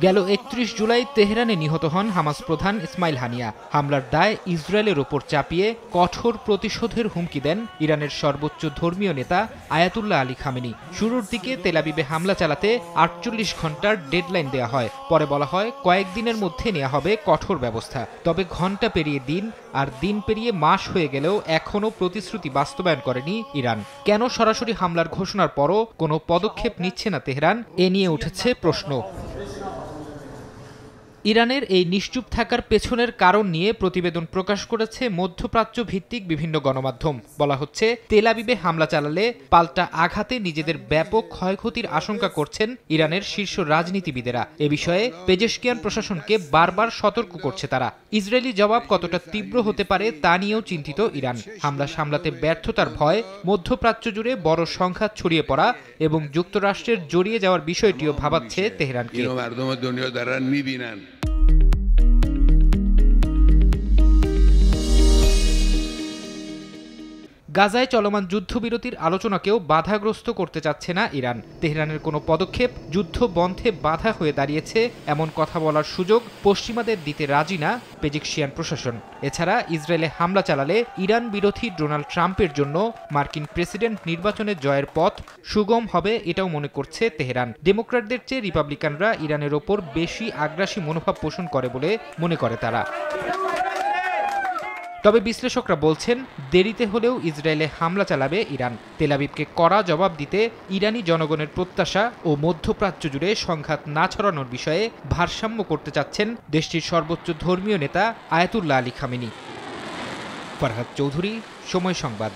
গেল ৩১ জুলাই তেহরানে নিহত হন হামাস প্রধান ইসমাইল হানিয়া। হামলার দায় ইসরায়েলের ওপর চাপিয়ে কঠোর প্রতিশোধের হুমকি দেন ইরানের সর্বোচ্চ ধর্মীয় নেতা আয়াতুল্লাহ আলী খামেনি। শুরুর দিকে তেল আবিবে হামলা চালাতে ৪৮ ঘন্টার ডেডলাইন দেওয়া হয়, পরে বলা হয় কয়েকদিনের মধ্যে নেওয়া হবে কঠোর ব্যবস্থা। তবে ঘন্টা পেরিয়ে দিন আর দিন পেরিয়ে মাস হয়ে গেলেও এখনও প্রতিশ্রুতি বাস্তবায়ন করেনি ইরান। কেন সরাসরি হামলার ঘোষণার পরও কোনো পদক্ষেপ নিচ্ছে না তেহরান, এ নিয়ে উঠেছে প্রশ্ন। ইরানের এই নিশ্চুপ থাকার পেছনের কারণ নিয়ে প্রতিবেদন প্রকাশ করেছে মধ্যপ্রাচ্য ভিত্তিক বিভিন্ন গণমাধ্যম। বলা হচ্ছে, তেল আবিবে হামলা চালালে পাল্টা আঘাতে নিজেদের ব্যাপক ক্ষয়ক্ষতির আশঙ্কা করছেন ইরানের শীর্ষ রাজনীতিবিদেরা। এ বিষয়ে পেজেশকিয়ান প্রশাসনকে বারবার সতর্ক করছে তারা। ইসরায়েলি জবাব কতটা তীব্র হতে পারে তা নিয়েও চিন্তিত ইরান। হামলা সামলাতে ব্যর্থতার ভয়, মধ্যপ্রাচ্য জুড়ে বড় সংঘাত ছড়িয়ে পড়া এবং যুক্তরাষ্ট্রের জড়িয়ে যাওয়ার বিষয়টিও ভাবাচ্ছে তেহরানকে। গাজায় চলমান যুদ্ধবিরতির আলোচনাকেও বাধাগ্রস্ত করতে চাচ্ছে না ইরান। তেহরানের কোনো পদক্ষেপ যুদ্ধ বন্ধে বাধা হয়ে দাঁড়িয়েছে এমন কথা বলার সুযোগ পশ্চিমাদের দিতে রাজি না পেজেশকিয়ান প্রশাসন। এছাড়া ইসরায়েলে হামলা চালালে ইরান বিরোধী ডোনাল্ড ট্রাম্পের জন্য মার্কিন প্রেসিডেন্ট নির্বাচনে জয়ের পথ সুগম হবে, এটাও মনে করছে তেহরান। ডেমোক্র্যাটদের চেয়ে রিপাবলিকানরা ইরানের ওপর বেশি আগ্রাসী মনোভাব পোষণ করে বলে মনে করে তারা। তবে বিশ্লেষকরা বলছেন, দেরিতে হলেও ইসরায়েলে হামলা চালাবে ইরান। তেল আবিবকে কড়া জবাব দিতে ইরানি জনগণের প্রত্যাশা ও মধ্যপ্রাচ্য জুড়ে সংঘাত না ছড়ানোর বিষয়ে ভারসাম্য করতে চাচ্ছেন দেশটির সর্বোচ্চ ধর্মীয় নেতা Ayatollah Ali Khamenei. Farhad Chowdhury, সময় সংবাদ।